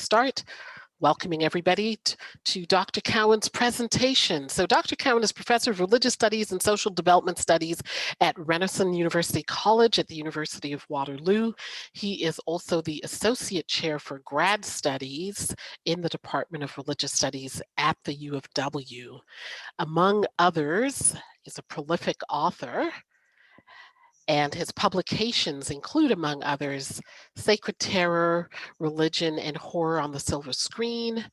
start. Welcoming everybody to Dr. Cowan's presentation. So Dr. Cowan is Professor of Religious Studies and Social Development Studies at Renison University College at the University of Waterloo. He is also the Associate Chair for Grad Studies in the Department of Religious Studies at the UofW. Among others, he's a prolific author, and his publications include, among others, Sacred Terror, Religion and Horror on the Silver Screen,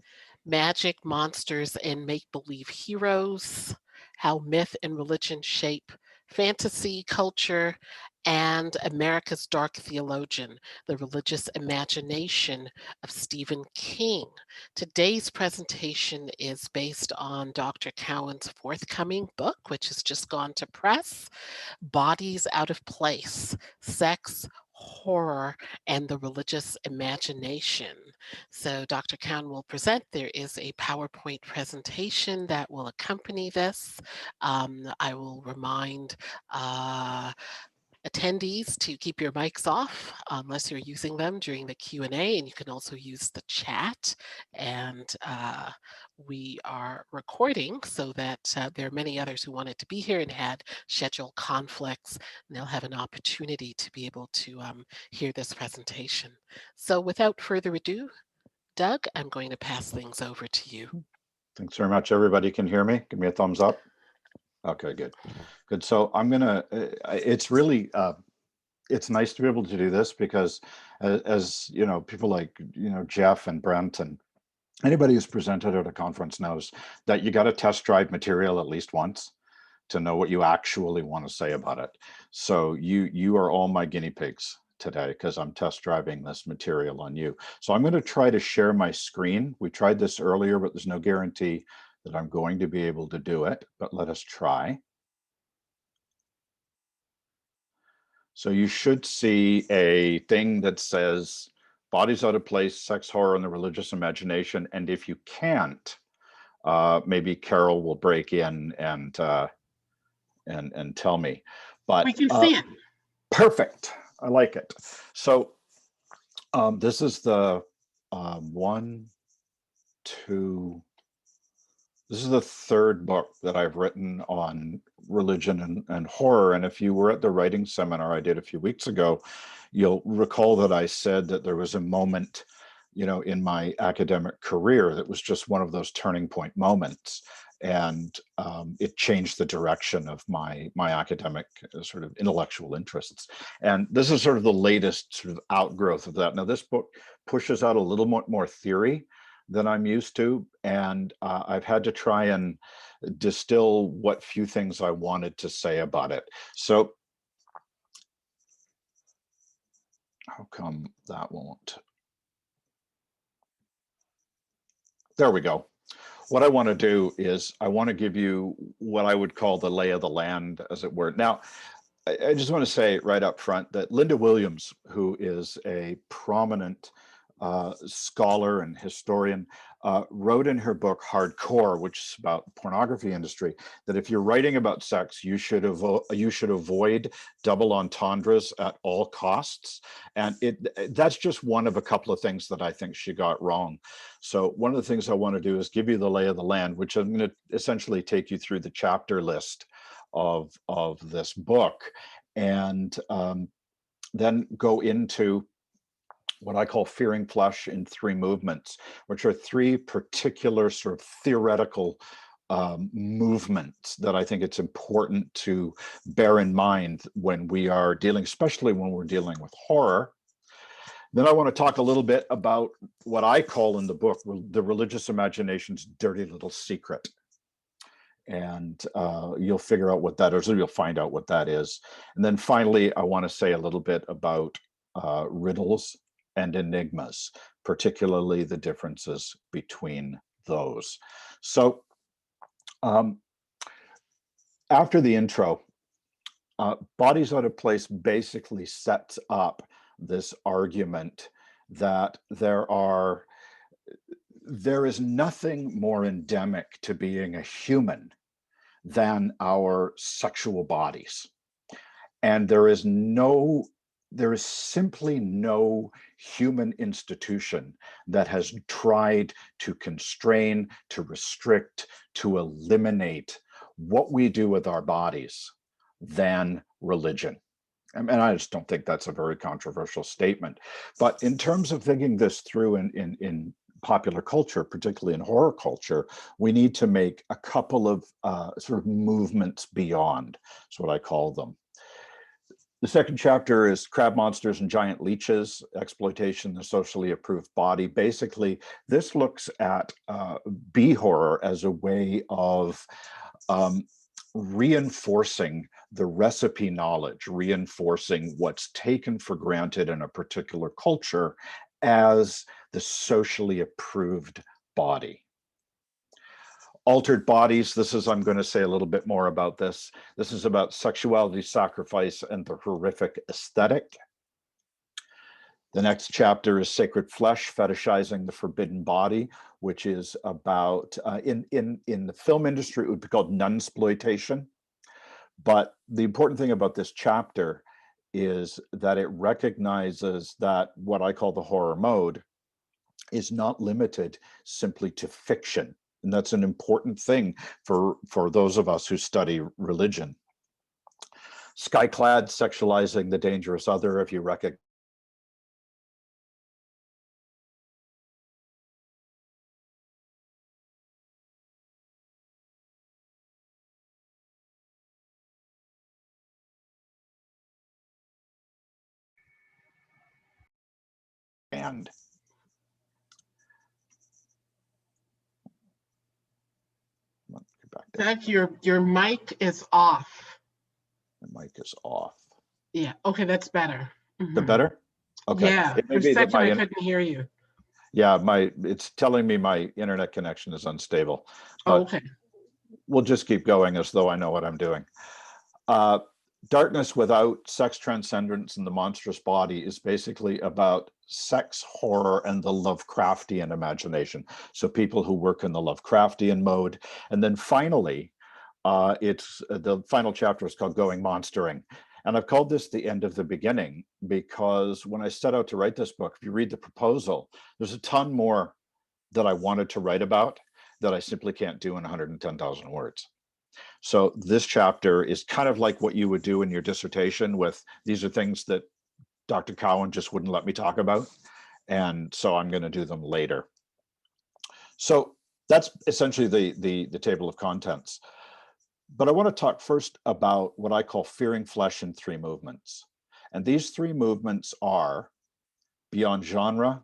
Magic, Monsters, and Make-Believe Heroes, How Myth and Religion Shape Fantasy Culture, and America's Dark Theologian, The Religious Imagination of Stephen King. Today's presentation is based on Dr. Cowan's forthcoming book, which has just gone to press, Bodies Out of Place, Sex, Horror, and the Religious Imagination. So Dr. Cowan will present. There is a PowerPoint presentation that will accompany this. I will remind attendees to keep your mics off unless you're using them during the Q&A, and you can also use the chat. And we are recording so that there are many others who wanted to be here and had schedule conflicts, and they'll have an opportunity to be able to hear this presentation. So without further ado, Doug, I'm going to pass things over to you. Thanks very much. Everybody can hear me? Give me a thumbs up. Okay, good. Good. So I'm gonna, it's really, it's nice to be able to do this because as you know, people like, Jeff and Brent and anybody who's presented at a conference knows that you got to test drive material at least once to know what you actually want to say about it. So you are all my guinea pigs today because I'm test driving this material on you. So I'm going to try to share my screen. We tried this earlier, but there's no guarantee that I'm going to be able to do it, but let us try. So you should see a thing that says Bodies Out of Place, Sex, Horror, and the Religious Imagination. And if you can't, maybe Carol will break in and tell me. But we can see it. Perfect. I like it. So this is the this is the third book that I've written on religion and horror. And if you were at the writing seminar I did a few weeks ago, you'll recall that I said that there was a moment, in my academic career that was just one of those turning point moments. And it changed the direction of my academic sort of intellectual interests. And this is sort of the latest sort of outgrowth of that. Now, this book pushes out a little more theory than I'm used to, and I've had to try and distill what few things I wanted to say about it. So how come that won't? There we go. What I want to do is I want to give you what I would call the lay of the land, as it were. Now, I just want to say right up front that Linda Williams, who is a prominent scholar and historian, wrote in her book Hardcore, which is about the pornography industry, that if you're writing about sex, you should avoid double entendres at all costs. And that's just one of a couple of things that I think she got wrong. So one of the things I want to do is give you the lay of the land, which I'm going to essentially take you through the chapter list of this book, and then go into what I call Fearing Flesh in three movements, which are three particular sort of theoretical movements that I think it's important to bear in mind when we are dealing, especially when we're dealing with horror. Then I want to talk a little bit about what I call in the book, the religious imagination's dirty little secret. And you'll figure out what that is, or you'll find out what that is. And then finally, I want to say a little bit about riddles and enigmas, particularly the differences between those. So after the intro, Bodies Out of Place basically sets up this argument that there is nothing more endemic to being a human than our sexual bodies. And there is no there is simply no human institution that has tried to constrain, to restrict, to eliminate what we do with our bodies than religion. And I just don't think that's a very controversial statement. But in terms of thinking this through in popular culture, particularly in horror culture, we need to make a couple of sort of movements beyond. That's what I call them. The second chapter is Crab Monsters and Giant Leeches, Exploitation, the Socially Approved Body. Basically, this looks at B-horror as a way of reinforcing the recipe knowledge, reinforcing what's taken for granted in a particular culture as the socially approved body. Altered Bodies, this is, I'm going to say a little bit more about this. This is about sexuality, sacrifice, and the horrific aesthetic. The next chapter is Sacred Flesh, Fetishizing the Forbidden Body, which is about, in the film industry, it would be called nunsploitation. But the important thing about this chapter is that it recognizes that what I call the horror mode is not limited simply to fiction. And that's an important thing for those of us who study religion. Skyclad, Sexualizing the Dangerous Other, if you recognize. And Zach, your mic is off. the mic is off. Yeah. Okay, that's better. The better? Okay. Yeah. It may For a be that second, I couldn't hear you. Yeah, it's telling me my internet connection is unstable. But Oh, okay. We'll just keep going as though I know what I'm doing. Darkness Without, Sex Transcendence and the Monstrous Body is basically about sex, horror, and the Lovecraftian imagination. So people who work in the Lovecraftian mode. And then finally, it's the final chapter is called Going Monstering. And I've called this the end of the beginning because when I set out to write this book, if you read the proposal, there's a ton more that I wanted to write about that I simply can't do in 110,000 words. So this chapter is kind of like what you would do in your dissertation with, these are things that Dr. Cowan just wouldn't let me talk about. And so I'm going to do them later. So that's essentially the table of contents. But I want to talk first about what I call fearing flesh in three movements. And these three movements are beyond genre,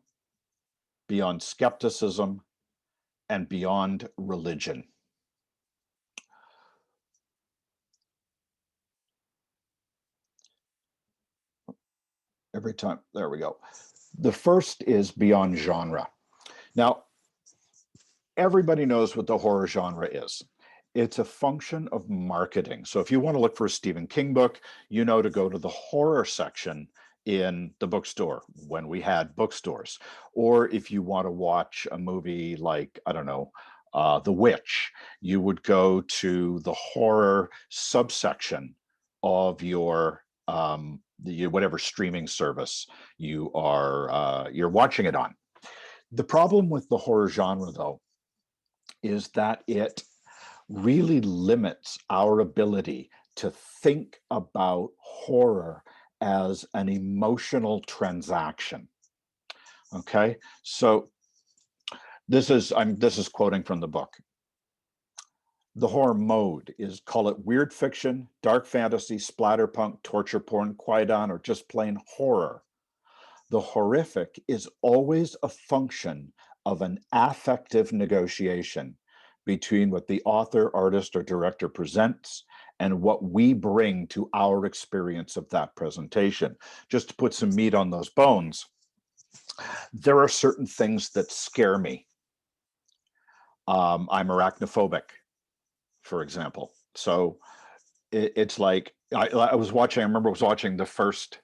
beyond skepticism, and beyond religion. Every time, there we go. The first is beyond genre. Now, everybody knows what the horror genre is. It's a function of marketing. So if you want to look for a Stephen King book, you know to go to the horror section in the bookstore when we had bookstores. Or if you want to watch a movie like, I don't know, The Witch, you would go to the horror subsection of your whatever streaming service you're watching it on. The problem with the horror genre, though, is that it really limits our ability to think about horror as an emotional transaction. Okay, so this is quoting from the book. The horror mode is, call it weird fiction, dark fantasy, splatterpunk, torture porn, quieton, or just plain horror. The horrific is always a function of an affective negotiation between what the author, artist, or director presents and what we bring to our experience of that presentation. Just to put some meat on those bones, there are certain things that scare me. I'm arachnophobic, for example. So it's like I remember I was watching the first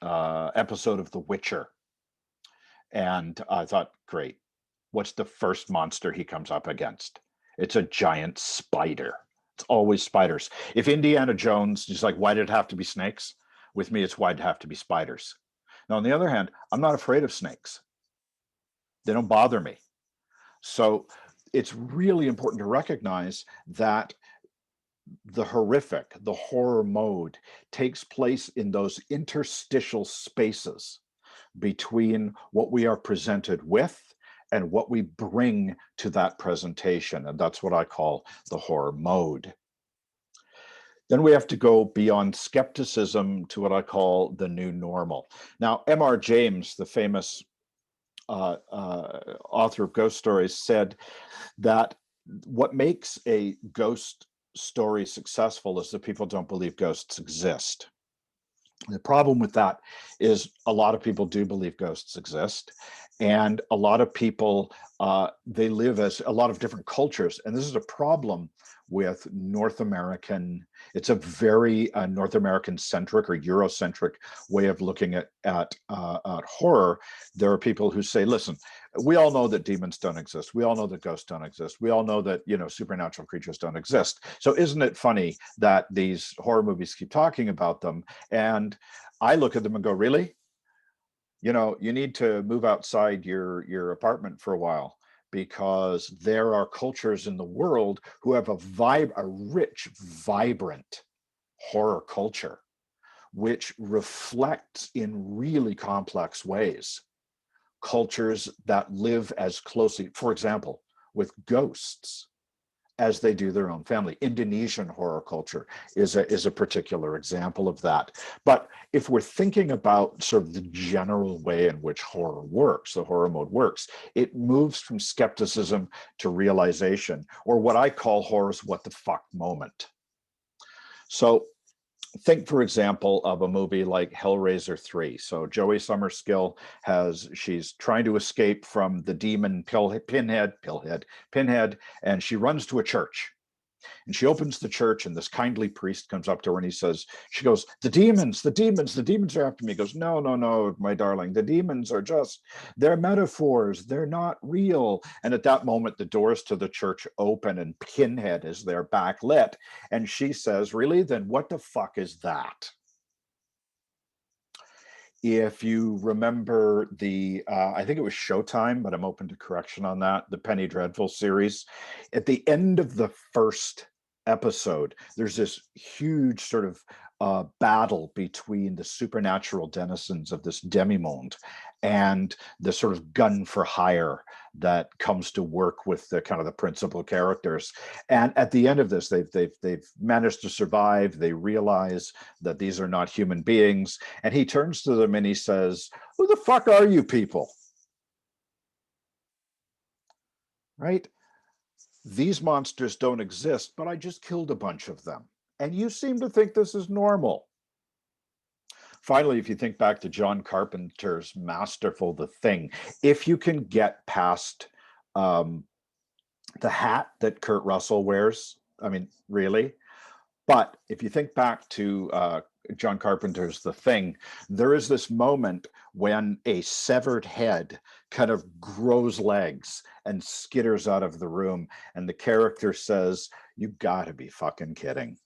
episode of The Witcher, and I thought, great, what's the first monster he comes up against? It's a giant spider. It's always spiders. If Indiana Jones is like, why did it have to be snakes? With me, it's why it have to be spiders. Now, on the other hand, I'm not afraid of snakes. They don't bother me. So it's really important to recognize that the horrific, the horror mode takes place in those interstitial spaces between what we are presented with and what we bring to that presentation. And that's what I call the horror mode. Then we have to go beyond skepticism to what I call the new normal. Now, M.R. James, the famous author of ghost stories, said that what makes a ghost story successful is that people don't believe ghosts exist. The problem with that is a lot of people do believe ghosts exist, and a lot of people, they live as a lot of different cultures. And this is a problem with North American, it's a very North American centric or Eurocentric way of looking at horror. There are people who say, listen, we all know that demons don't exist. We all know that ghosts don't exist. We all know that, supernatural creatures don't exist. So isn't it funny that these horror movies keep talking about them? And I look at them and go, really? You need to move outside your apartment for a while, because there are cultures in the world who have a rich, vibrant horror culture, which reflects in really complex ways cultures that live as closely, for example, with ghosts as they do their own family. Indonesian horror culture is a particular example of that. But if we're thinking about sort of the general way in which horror works, the horror mode works, it moves from skepticism to realization, or what I call horror's what the fuck moment. So think, for example, of a movie like Hellraiser 3. So Joey Summerskill she's trying to escape from the demon Pinhead, and she runs to a church. And she opens the church, and this kindly priest comes up to her, and she goes, the demons are after me. He goes, no, my darling, the demons are they're metaphors, they're not real. And at that moment, the doors to the church open, and Pinhead is there backlit. And she says, really? Then what the fuck is that? If you remember I think it was Showtime, but I'm open to correction on that, the Penny Dreadful series, at the end of the first episode, there's this huge sort of battle between the supernatural denizens of this demimonde and the sort of gun for hire that comes to work with the kind of the principal characters. And at the end of this, they've managed to survive. They realize that these are not human beings. And he turns to them and he says, who the fuck are you people? Right? These monsters don't exist, but I just killed a bunch of them. And you seem to think this is normal. Finally, if you think back to John Carpenter's masterful The Thing, if you can get past the hat that Kurt Russell wears, I mean, really? But if you think back to John Carpenter's The Thing, there is this moment when a severed head kind of grows legs and skitters out of the room, and the character says, you gotta be fucking kidding.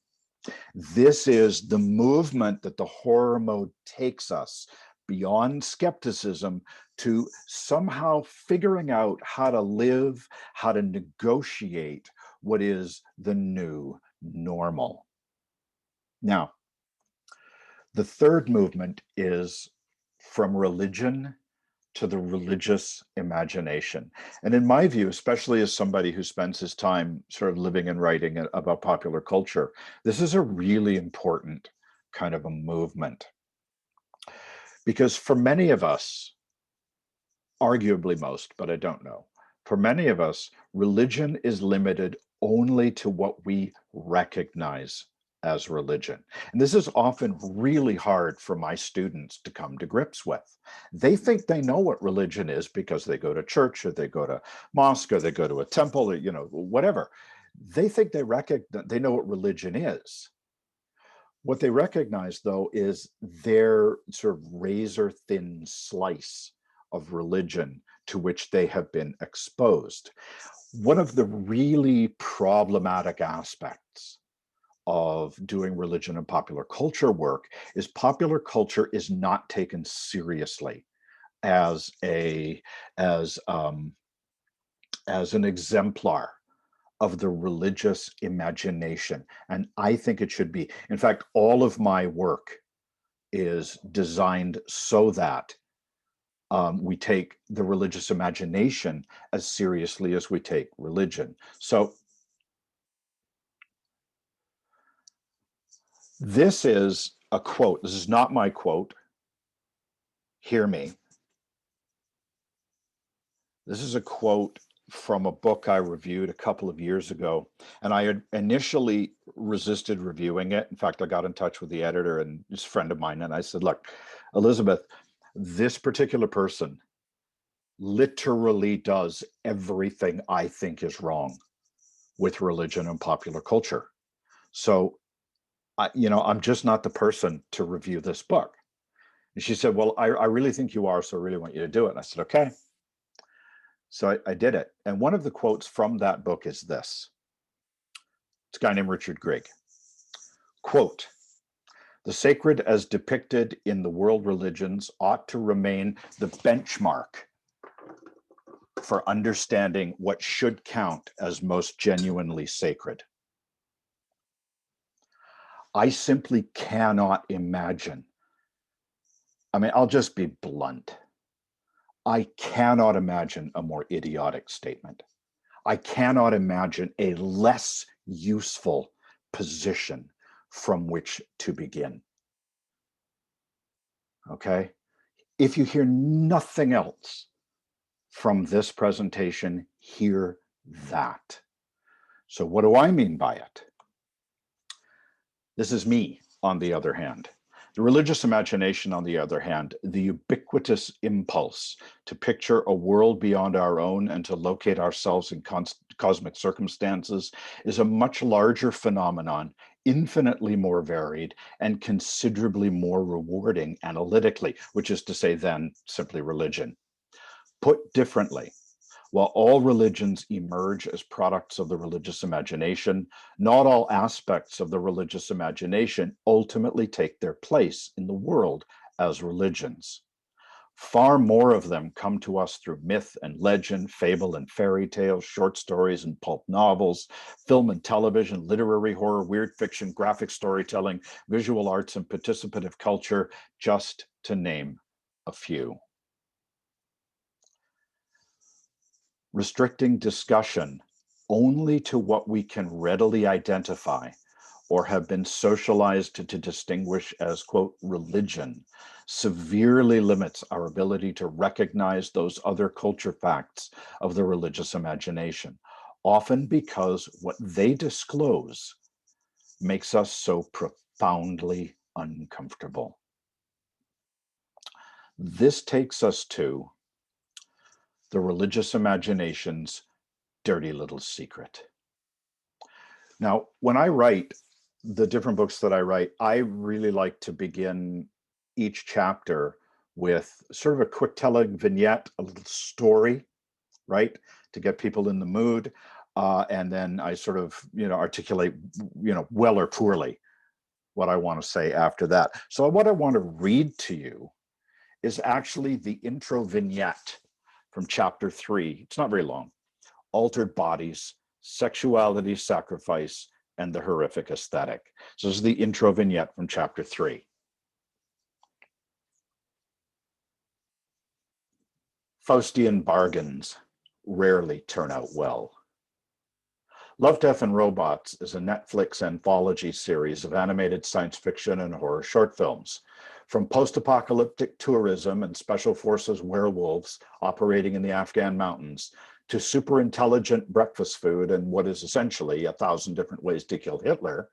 This is the movement that the horror mode takes us beyond skepticism to somehow figuring out how to live, how to negotiate what is the new normal. Now, the third movement is from religion to the religious imagination. And in my view, especially as somebody who spends his time sort of living and writing about popular culture, this is a really important kind of a movement. Because for many of us, arguably most, but I don't know, for many of us, religion is limited only to what we recognize as religion. And this is often really hard for my students to come to grips with. They think they know what religion is because they go to church, or they go to mosque, or they go to a temple, or whatever. They think they know what religion is. What they recognize, though, is their sort of razor thin slice of religion to which they have been exposed. One of the really problematic aspects of doing religion and popular culture work is popular culture is not taken seriously as an exemplar of the religious imagination. And I think it should be. In fact, all of my work is designed so that we take the religious imagination as seriously as we take religion. So this is a quote. This is not my quote. Hear me. This is a quote from a book I reviewed a couple of years ago, and I had initially resisted reviewing it. In fact, I got in touch with the editor and this friend of mine, and I said, look, Elizabeth, this particular person literally does everything I think is wrong with religion and popular culture. So, I'm just not the person to review this book. And she said, well, I really think you are, so I really want you to do it. And I said, okay. So I did it. And one of the quotes from that book is this. It's a guy named Richard Grigg. Quote, "The sacred as depicted in the world religions ought to remain the benchmark for understanding what should count as most genuinely sacred." I simply cannot imagine. I mean, I'll just be blunt. I cannot imagine a more idiotic statement. I cannot imagine a less useful position from which to begin. Okay? If you hear nothing else from this presentation, hear that. So what do I mean by it? This is me, on the other hand. The religious imagination, on the other hand, the ubiquitous impulse to picture a world beyond our own and to locate ourselves in cosmic circumstances, is a much larger phenomenon, infinitely more varied, and considerably more rewarding analytically, which is to say, than simply religion. Put differently, while all religions emerge as products of the religious imagination, not all aspects of the religious imagination ultimately take their place in the world as religions. Far more of them come to us through myth and legend, fable and fairy tales, short stories and pulp novels, film and television, literary horror, weird fiction, graphic storytelling, visual arts, and participative culture, just to name a few. Restricting discussion only to what we can readily identify or have been socialized to distinguish as, quote, religion, severely limits our ability to recognize those other culture facts of the religious imagination, often because what they disclose makes us so profoundly uncomfortable. This takes us to the religious imagination's dirty little secret. Now, when I write the different books that I write, I really like to begin each chapter with sort of a quick telling vignette, a little story, right, to get people in the mood. And then I sort of, articulate, well or poorly what I want to say after that. So what I want to read to you is actually the intro vignette from chapter 3. It's not very long. Altered Bodies, Sexuality, Sacrifice, and the Horrific Aesthetic. So this is the intro vignette from chapter 3. Faustian bargains rarely turn out well. Love, Death, and Robots is a Netflix anthology series of animated science fiction and horror short films. From post-apocalyptic tourism and special forces werewolves operating in the Afghan mountains, to super intelligent breakfast food and what is essentially 1,000 different ways to kill Hitler,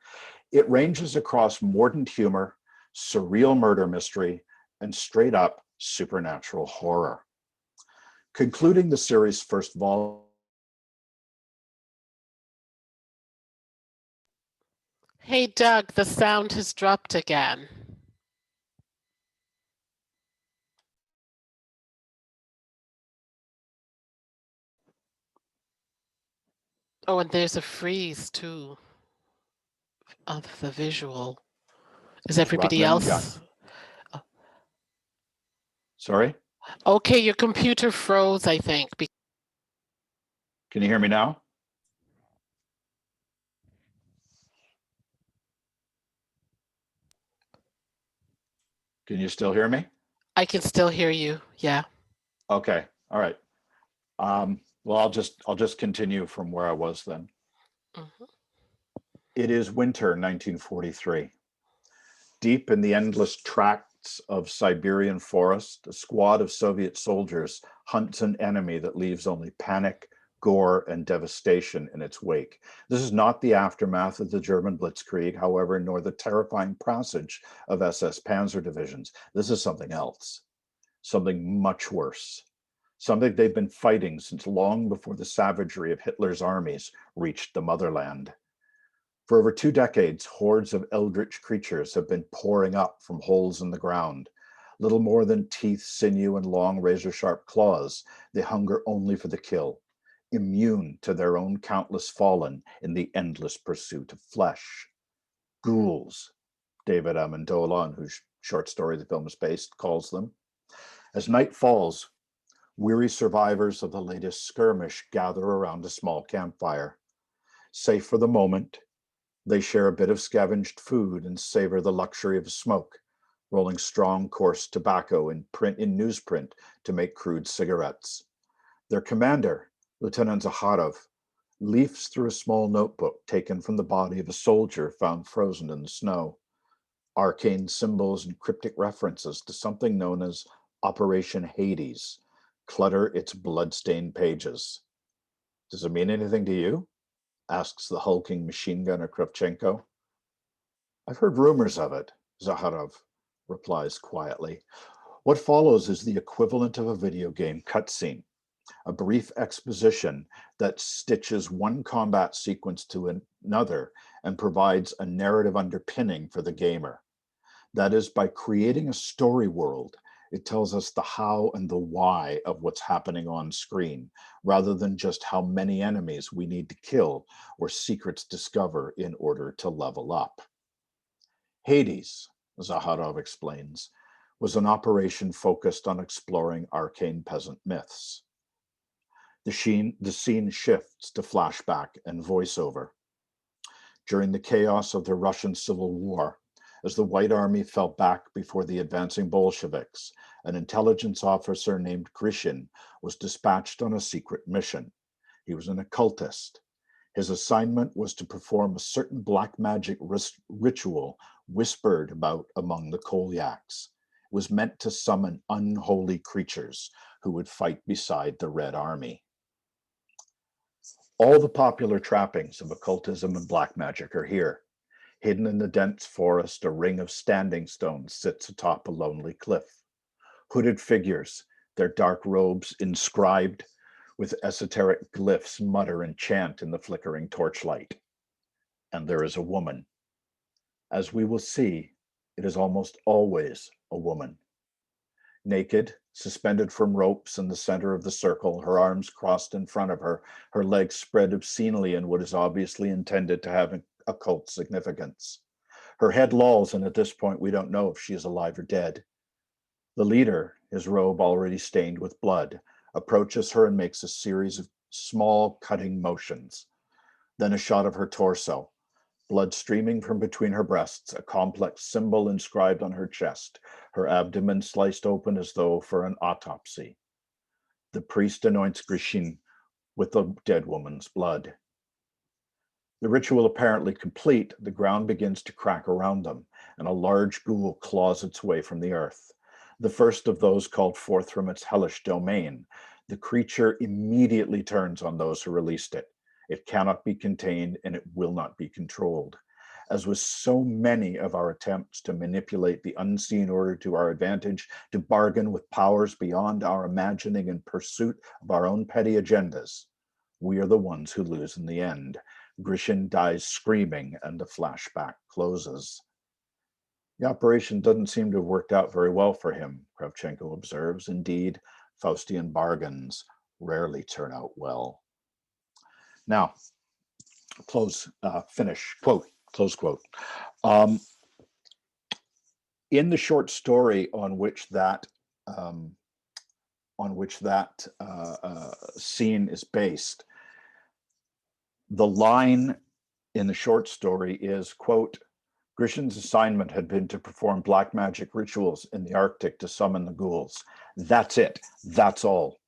it ranges across mordant humor, surreal murder mystery, and straight up supernatural horror. Concluding the series' first volume. Hey, Doug, the sound has dropped again. Oh, and there's a freeze too. of the visual. Is It's everybody rotten gun. else? Sorry? Okay, your computer froze, I think. Can you hear me now? Can you still hear me? I can still hear you. Yeah. Okay. All right. Well, I'll just continue from where I was then. Mhm. It is winter 1943. Deep in the endless tracts of Siberian forest, a squad of Soviet soldiers hunts an enemy that leaves only panic, gore, and devastation in its wake. This is not the aftermath of the German Blitzkrieg, however, nor the terrifying passage of SS Panzer divisions. This is something else, something much worse, something they've been fighting since long before the savagery of Hitler's armies reached the motherland. For over 2 decades, hordes of eldritch creatures have been pouring up from holes in the ground. Little more than teeth, sinew, and long razor-sharp claws, they hunger only for the kill, immune to their own countless fallen in the endless pursuit of flesh. Ghouls, David Amendola, on whose short story the film is based, calls them. As night falls, weary survivors of the latest skirmish gather around a small campfire. Safe for the moment, they share a bit of scavenged food and savor the luxury of smoke, rolling strong, coarse tobacco in newsprint to make crude cigarettes. Their commander, Lieutenant Zaharov, leafs through a small notebook taken from the body of a soldier found frozen in the snow. Arcane symbols and cryptic references to something known as Operation Hades clutter its blood-stained pages. Does it mean anything to you? Asks the hulking machine gunner Kravchenko. I've heard rumors of it, Zaharov replies quietly. What follows is the equivalent of a video game cutscene, a brief exposition that stitches one combat sequence to another and provides a narrative underpinning for the gamer. That is, by creating a story world, it tells us the how and the why of what's happening on screen, rather than just how many enemies we need to kill or secrets discover in order to level up. Hades, Zaharov explains, was an operation focused on exploring arcane peasant myths. The scene shifts to flashback and voiceover. During the chaos of the Russian Civil War, as the White Army fell back before the advancing Bolsheviks, an intelligence officer named Grishin was dispatched on a secret mission. He was an occultist. His assignment was to perform a certain black magic ritual whispered about among the Kolyaks. It was meant to summon unholy creatures who would fight beside the Red Army. All the popular trappings of occultism and black magic are here. Hidden in the dense forest, a ring of standing stones sits atop a lonely cliff. Hooded figures, their dark robes inscribed with esoteric glyphs, mutter and chant in the flickering torchlight. And there is a woman. As we will see, it is almost always a woman. Naked, suspended from ropes in the center of the circle, her arms crossed in front of her, her legs spread obscenely in what is obviously intended to have occult significance. Her head lolls, and at this point we don't know if she is alive or dead. The leader, his robe already stained with blood, approaches her and makes a series of small cutting motions. Then a shot of her torso, blood streaming from between her breasts, a complex symbol inscribed on her chest, her abdomen sliced open as though for an autopsy. The priest anoints Grishin with the dead woman's blood. The ritual apparently complete, the ground begins to crack around them, and a large ghoul claws its way from the earth. The first of those called forth from its hellish domain. The creature immediately turns on those who released it. It cannot be contained and it will not be controlled. As with so many of our attempts to manipulate the unseen order to our advantage, to bargain with powers beyond our imagining in pursuit of our own petty agendas, we are the ones who lose in the end. Grishin dies screaming and the flashback closes. The operation doesn't seem to have worked out very well for him, Kravchenko observes. Indeed, Faustian bargains rarely turn out well. Now, finish, quote, close quote. In the short story on which that scene is based, the line in the short story is, quote, Grisham's assignment had been to perform black magic rituals in the Arctic to summon the ghouls. That's it. That's all.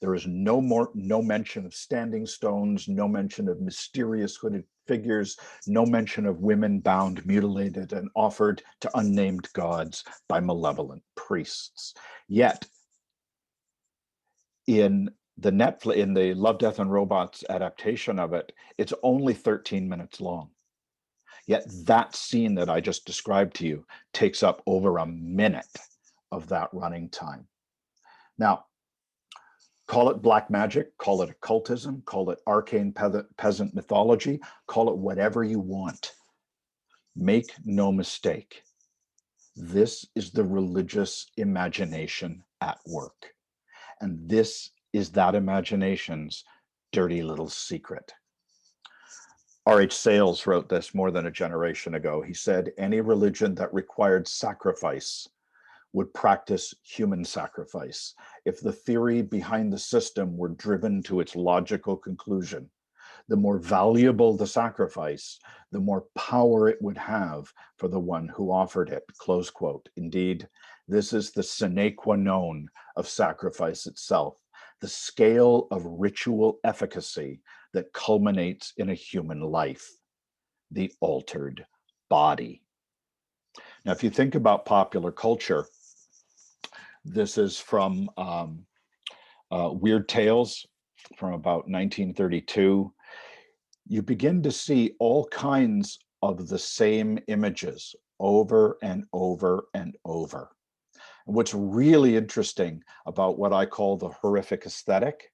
There is no mention of standing stones, no mention of mysterious hooded figures, no mention of women bound, mutilated, and offered to unnamed gods by malevolent priests. Yet, in the Love, Death, and Robots adaptation of it, it's only 13 minutes long. Yet that scene that I just described to you takes up over a minute of that running time. Now, call it black magic, call it occultism, call it arcane peasant mythology, call it whatever you want. Make no mistake, this is the religious imagination at work. And this is that imagination's dirty little secret. R.H. Sales wrote this more than a generation ago. He said, any religion that required sacrifice would practice human sacrifice. If the theory behind the system were driven to its logical conclusion, the more valuable the sacrifice, the more power it would have for the one who offered it, close quote. Indeed, this is the sine qua non of sacrifice itself, the scale of ritual efficacy that culminates in a human life, the altered body. Now, if you think about popular culture, this is from Weird Tales from about 1932. You begin to see all kinds of the same images over and over and over. And what's really interesting about what I call the horrific aesthetic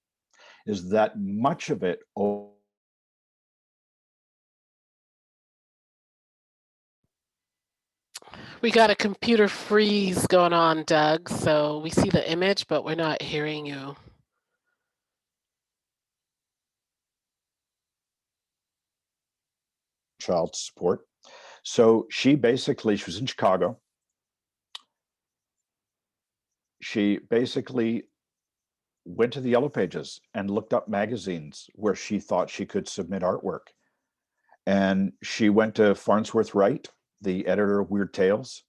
is that much of it. We got a computer freeze going on, Doug. So we see the image, but we're not hearing you. Child support. So she was in Chicago. She basically went to the Yellow Pages and looked up magazines where she thought she could submit artwork. And she went to Farnsworth Wright, the editor of Weird Tales,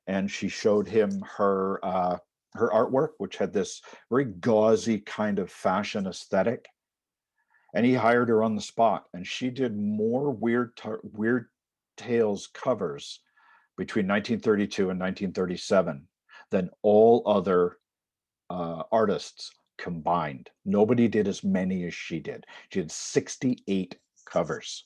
and she showed him her artwork, which had this very gauzy kind of fashion aesthetic. And he hired her on the spot, and she did more Weird Tales covers between 1932 and 1937 than all other artists combined. Nobody did as many as she did. She had 68 covers.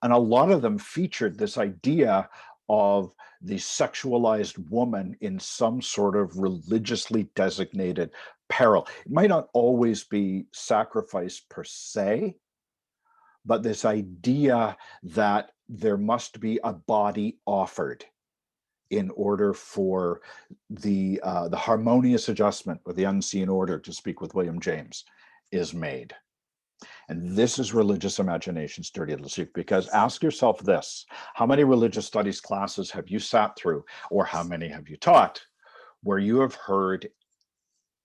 And a lot of them featured this idea of the sexualized woman in some sort of religiously designated peril. It might not always be sacrifice per se, but this idea that there must be a body offered in order for the harmonious adjustment or the unseen order, to speak with William James, is made. And this is religious imagination's dirty little secret, because ask yourself this: how many religious studies classes have you sat through, or how many have you taught, where you have heard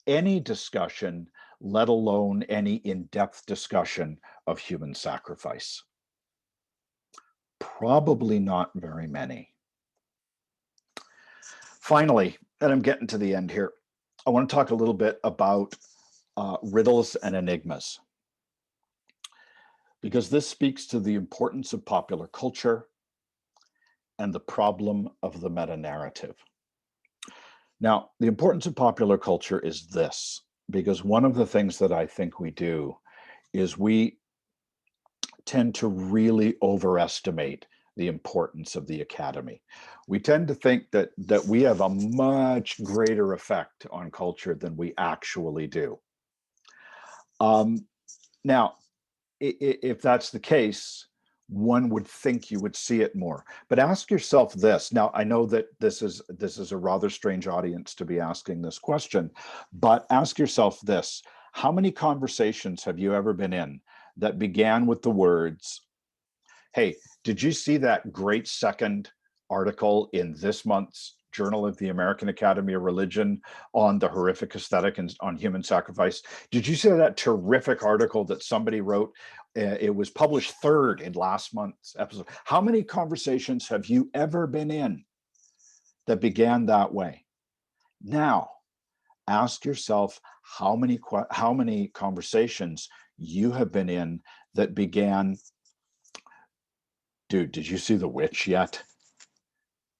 any discussion, let alone any in-depth discussion of human sacrifice? Probably not very many. Finally, and I'm getting to the end here, I want to talk a little bit about riddles and enigmas, because this speaks to the importance of popular culture and the problem of the meta-narrative. Now, the importance of popular culture is this, because one of the things that I think we do is we tend to really overestimate the importance of the academy. We tend to think that we have a much greater effect on culture than we actually do. Now, if that's the case, one would think you would see it more. But ask yourself this. Now, I know that this is a rather strange audience to be asking this question, but ask yourself this: how many conversations have you ever been in that began with the words, Hey, did you see that great second article in this month's Journal of the American Academy of Religion on the horrific aesthetic and on human sacrifice? Did you see that terrific article that somebody wrote? It was published third in last month's episode. How many conversations have you ever been in that began that way? Now, ask yourself how many conversations you have been in that began, dude, did you see the witch yet?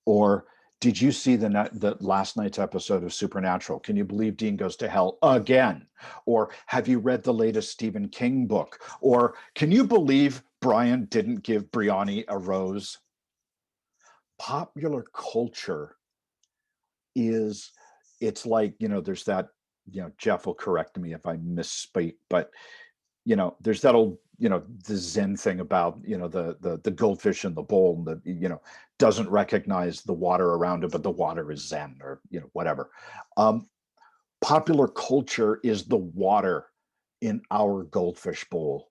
Or did you see the last night's episode of Supernatural? Can you believe Dean goes to hell again? Or have you read the latest Stephen King book? Or can you believe Brian didn't give Brianni a rose? Popular culture is, it's like, there's that, Jeff will correct me if I misspeak, but there's that old, the Zen thing about, the goldfish in the bowl that, doesn't recognize the water around it, but the water is Zen, or, whatever. Popular culture is the water in our goldfish bowl.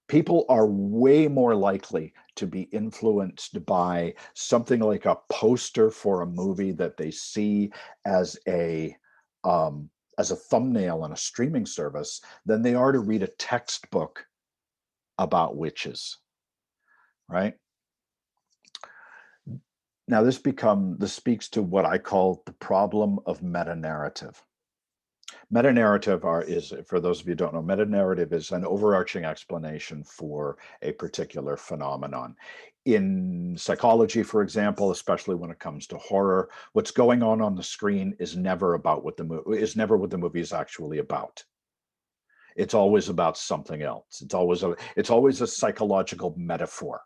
People are way more likely to be influenced by something like a poster for a movie that they see as a thumbnail on a streaming service than they are to read a textbook about witches, right? Now, this speaks to what I call the problem of meta-narrative. Meta-narrative is, for those of you who don't know, meta-narrative is an overarching explanation for a particular phenomenon. In psychology, for example, especially when it comes to horror, what's going on the screen is never what the movie is actually about. It's always about something else. It's always a psychological metaphor.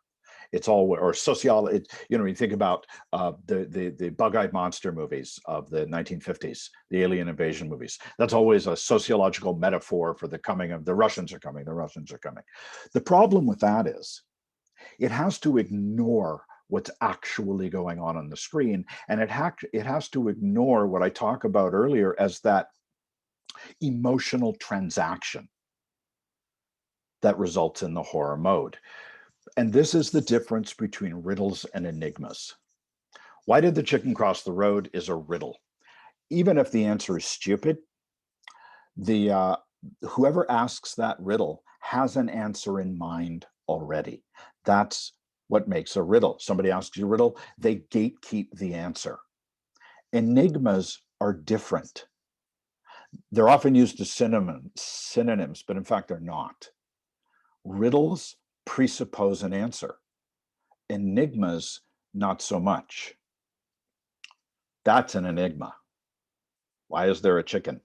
It's all, or sociology. You think about the bug-eyed monster movies of the 1950s, the alien invasion movies. That's always a sociological metaphor for the coming of the Russians are coming. The Russians are coming. The problem with that is it has to ignore what's actually going on the screen, and it has to ignore what I talked about earlier as that emotional transaction that results in the horror mode. And this is the difference between riddles and enigmas. Why did the chicken cross the road is a riddle. Even if the answer is stupid, whoever asks that riddle has an answer in mind already. That's what makes a riddle. Somebody asks you a riddle, they gatekeep the answer. Enigmas are different. They're often used as synonyms, but in fact, they're not. Riddles presuppose an answer. Enigmas, not so much. That's an enigma. Why is there a chicken?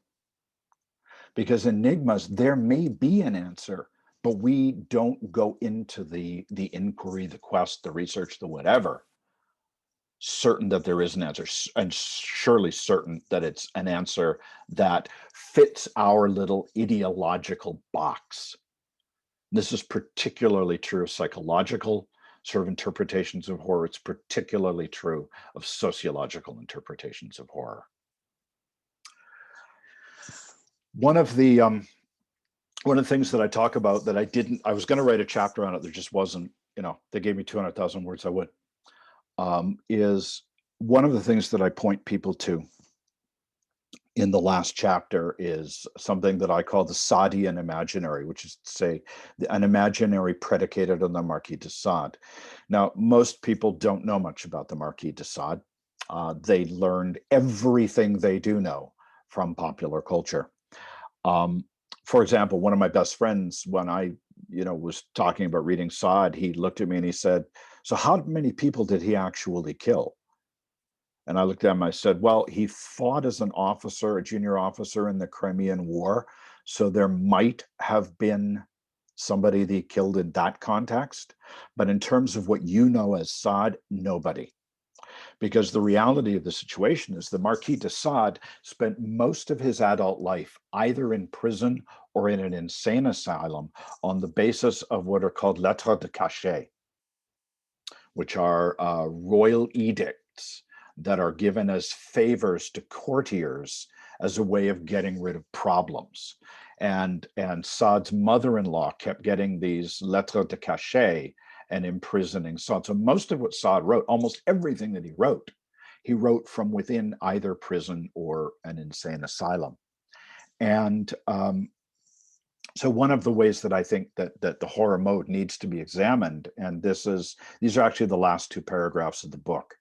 Because enigmas, there may be an answer, but we don't go into the inquiry, the quest, the research, the whatever, certain that there is an answer, and surely certain that it's an answer that fits our little ideological box. This is particularly true of psychological sort of interpretations of horror. It's particularly true of sociological interpretations of horror. One of the things that I talk about that I was going to write a chapter on it, there just wasn't, they gave me 200,000 words, I would, is one of the things that I point people to in the last chapter is something that I call the Sadian imaginary, which is to say an imaginary predicated on the Marquis de Sade. Now, most people don't know much about the Marquis de Sade. They learned everything they do know from popular culture. For example, one of my best friends, when I, was talking about reading Sade, he looked at me and he said, "So how many people did he actually kill?" And I looked at him, I said, "Well, he fought as an officer, a junior officer in the Crimean War. So there might have been somebody that he killed in that context. But in terms of what you know as Sade, nobody." Because the reality of the situation is the Marquis de Sade spent most of his adult life either in prison or in an insane asylum on the basis of what are called lettres de cachet, which are royal edicts that are given as favors to courtiers as a way of getting rid of problems. And Saad's mother-in-law kept getting these lettres de cachet and imprisoning Saad. So most of what Saad wrote, almost everything that he wrote from within either prison or an insane asylum. And so one of the ways that I think that the horror mode needs to be examined, and these are actually the last two paragraphs of the book.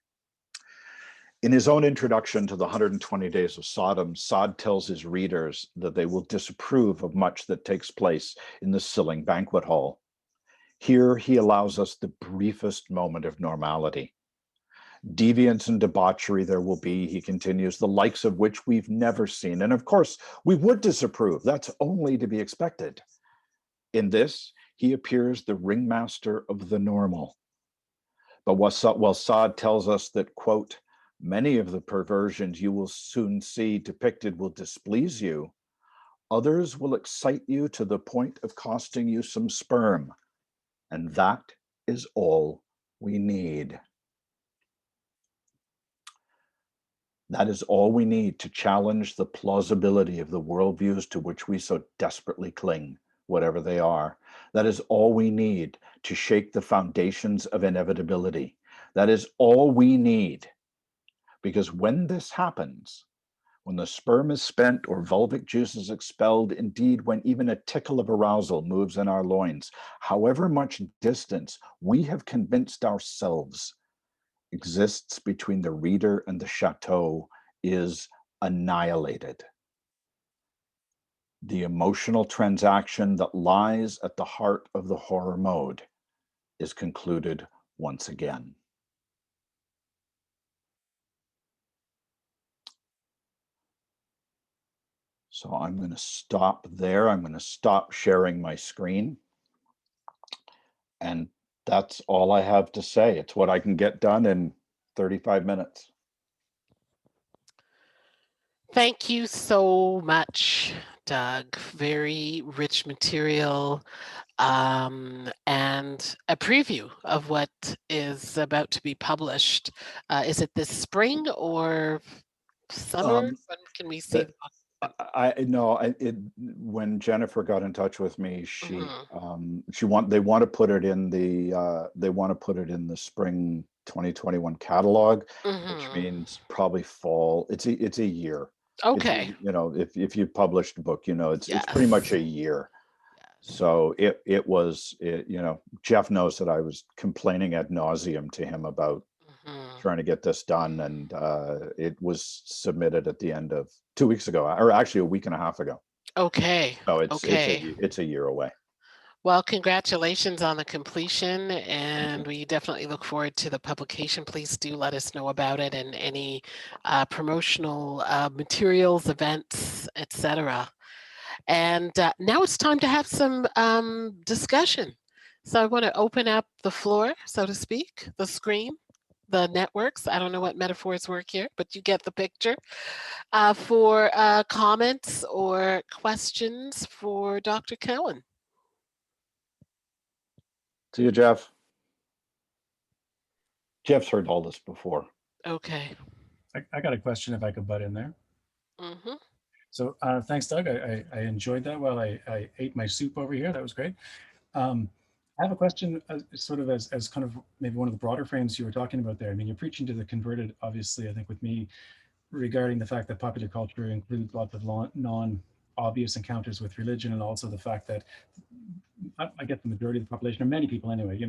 In his own introduction to the 120 Days of Sodom, Saad tells his readers that they will disapprove of much that takes place in the Silling banquet hall. Here he allows us the briefest moment of normality. Deviance and debauchery there will be, he continues, the likes of which we've never seen. And of course, we would disapprove. That's only to be expected. In this, he appears the ringmaster of the normal. But while Saad tells us that, quote, many of the perversions you will soon see depicted will displease you, others will excite you to the point of costing you some sperm. And that is all we need. That is all we need to challenge the plausibility of the worldviews to which we so desperately cling, whatever they are. That is all we need to shake the foundations of inevitability. That is all we need. Because when this happens, when the sperm is spent or vulvic juice is expelled, indeed, when even a tickle of arousal moves in our loins, however much distance we have convinced ourselves exists between the reader and the chateau is annihilated. The emotional transaction that lies at the heart of the horror mode is concluded once again. So I'm going to stop there. I'm going to stop sharing my screen. And that's all I have to say. It's what I can get done in 35 minutes. Thank you so much, Doug. Very rich material, and a preview of what is about to be published. Is it this spring or summer? When can we see the book? When Jennifer got in touch with me, Mhm. they want to put it in the spring 2021 catalog, which Mhm. means probably fall. It's a year. Okay. If you published a book, it's pretty much Yes. a year. Yes. So Jeff knows that I was complaining ad nauseum to him about Mhm. trying to get this done, and it was submitted at the end of 2 weeks ago, or actually a week and a half ago. Okay. So Okay. it's a year away. Well, congratulations on the completion, and we definitely look forward to the publication. Please do let us know about it and any promotional materials, events, etc. And now it's time to have some discussion. So I want to open up the floor, so to speak, the screen, the networks. I don't know what metaphors work here, but you get the picture. For comments or questions for Dr. Cowan. See you, Jeff. Jeff's heard all this before. Okay. I got a question if I could butt in there. Mm-hmm. So thanks, Doug. I enjoyed that while I ate my soup over here. That was great. I have a question sort of as kind of maybe one of the broader frames you were talking about there. I mean, you're preaching to the converted, obviously, I think with me, regarding the fact that popular culture includes lots of non-obvious encounters with religion, and also the fact that I get the majority of the population, or many people anyway,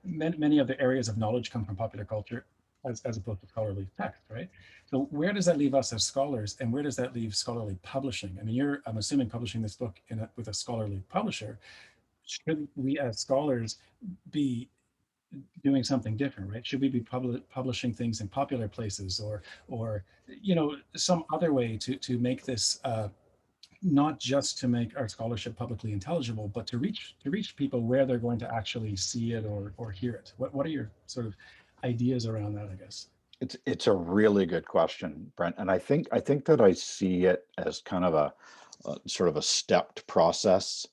many of the areas of knowledge come from popular culture as opposed to scholarly text, right? So where does that leave us as scholars, and where does that leave scholarly publishing? I mean, I'm assuming publishing this book with a scholarly publisher. Should we as scholars be doing something different, right? Should we be publishing things in popular places, or some other way to make this not just to make our scholarship publicly intelligible, but to reach people where they're going to actually see it or hear it? What are your sort of ideas around that, I guess? It's a really good question, Brent, and I think that I see it as kind of a sort of a stepped process.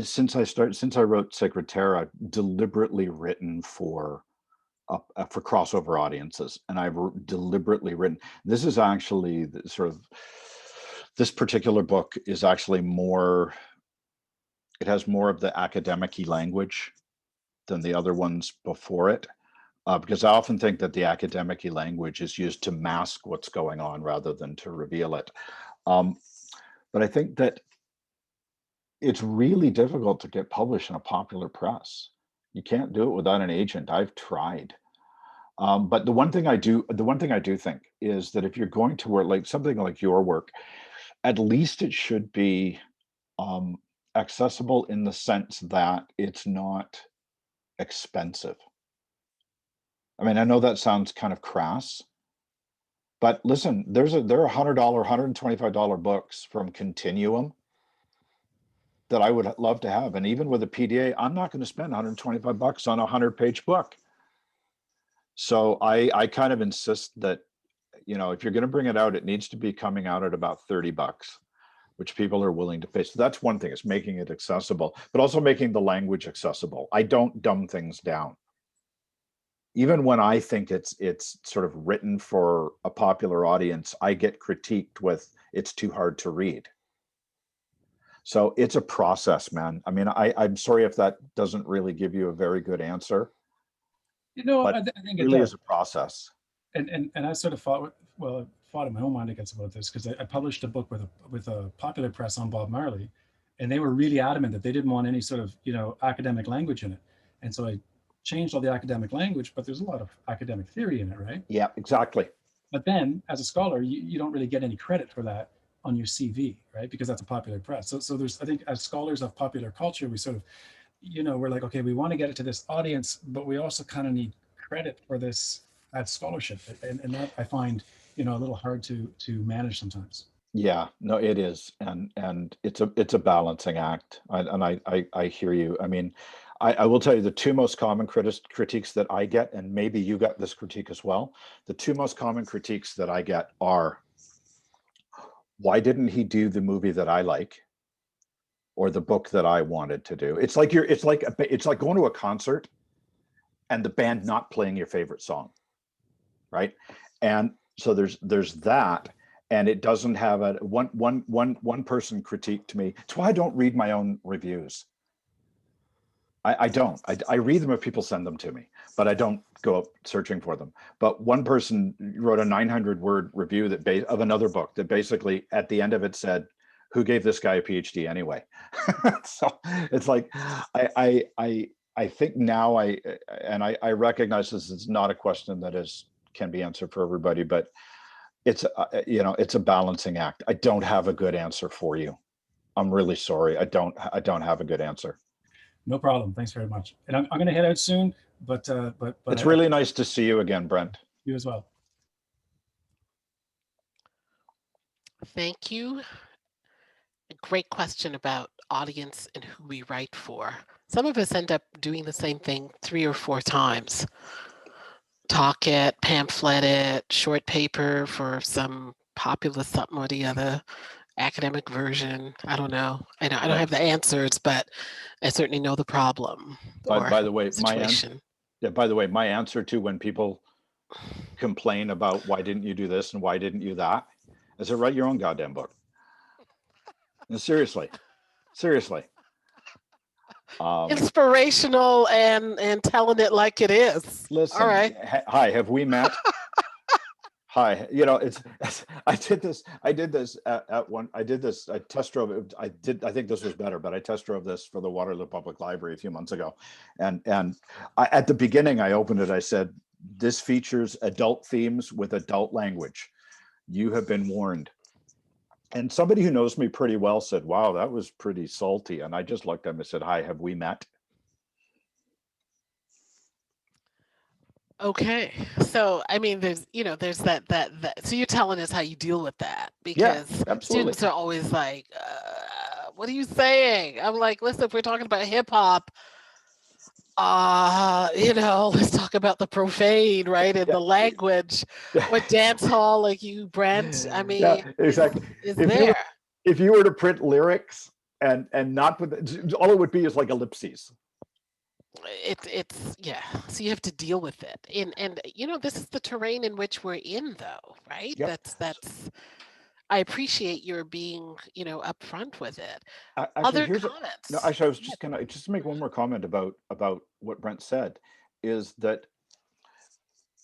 Since I wrote Sacred Terra, I've deliberately written for crossover audiences, and I've deliberately written. This is actually sort of This particular book is actually more, it has more of the academic-y language than the other ones before it, because I often think that the academic-y language is used to mask what's going on rather than to reveal it. But I think that it's really difficult to get published in a popular press. You can't do it without an agent. I've tried. But the one thing I do think is that if you're going to work like something like your work, at least it should be accessible in the sense that it's not expensive. I mean, I know that sounds kind of crass, but listen, there are $100, $125 books from Continuum that I would love to have. And even with a PDA, I'm not going to spend 125 bucks on a 100-page book. So I kind of insist that, you know, if you're going to bring it out, it needs to be coming out at about 30 bucks, which people are willing to pay. So that's one thing, is making it accessible, but also making the language accessible. I don't dumb things down. Even when I think it's sort of written for a popular audience, I get critiqued with it's too hard to read. So it's a process, man. I mean, I'm sorry if that doesn't really give you a very good answer. You know, But I think it it really does. is a process. And I sort of fought in my own mind against about this, because I published a book with a popular press on Bob Marley, and they were really adamant that they didn't want any sort of, you know, academic language in it. And so I changed all the academic language, but there's a lot of academic theory in it, right? Yeah, exactly. But then as a scholar, you don't really get any credit for that on your CV, right? Because that's a popular press. So there's, I think, as scholars of popular culture, we sort of, you know, we're like, okay, we want to get it to this audience, but we also kind of need credit for this as scholarship. And that I find, you know, a little hard to manage sometimes. Yeah, no, it is. And it's a balancing act. I hear you. I mean, I will tell you the two most common critiques that I get, and maybe you got this critique as well. The two most common critiques that I get are, why didn't he do the movie that I like, or the book that I wanted to do? It's like it's like going to a concert and the band not playing your favorite song, right? And so there's that, and it doesn't have a one person critiqued me. It's why I don't read my own reviews. I don't. I read them if people send them to me, but I don't go up searching for them. But one person wrote a 900-word review of another book that basically at the end of it said, "Who gave this guy a PhD anyway?" So it's like I think now I recognize this is not a question that can be answered for everybody, but it's you know, it's a balancing act. I don't have a good answer for you. I'm really sorry. I don't have a good answer. No problem. Thanks very much. And I'm going to head out soon, but It's really nice to see you again, Brent. You as well. Thank you. A great question about audience and who we write for. Some of us end up doing the same thing 3 or 4 times. Talk it, pamphlet it, short paper for some populist something or the other, academic version. I don't know. I don't have the answers, but I certainly know the problem. By the way, situation. by the way, my answer to when people complain about why didn't you do this and why didn't you that, I said, write your own goddamn book. And seriously. Inspirational and telling it like it is. Listen, all right. Hi, have we met? Hi, you know, I did this at one, I test drove it. I think this was better, but I test drove this for the Waterloo Public Library a few months ago. And at the beginning, I opened it, I said, this features adult themes with adult language. You have been warned. And somebody who knows me pretty well said, wow, that was pretty salty. And I just looked at him and said, hi, have we met? Okay, so I mean, there's that. So you're telling us how you deal with that, because students are always like, "What are you saying?" I'm like, "Listen, if we're talking about hip hop, let's talk about the profane, right, and the language, or dance hall, like you, Brent. I mean, exactly. If you were to print lyrics and not put, all it would be is like ellipses. It's so you have to deal with it, and this is the terrain in which we're in, though, right? That's I appreciate your being, upfront with it. Actually, Other here's a no. comments? Actually, I was Yeah. just gonna just make one more comment about what Brent said, is that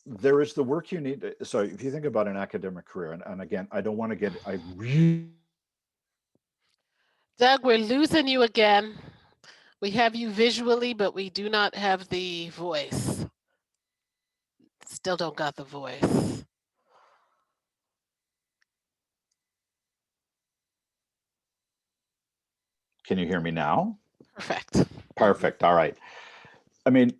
there is the work you need. So if you think about an academic career, and again, I don't want to get, I really, Doug, we're losing you again. We have you visually, but we do not have the voice. Still don't got the voice. can you hear me now? Perfect. Perfect. All right. I mean,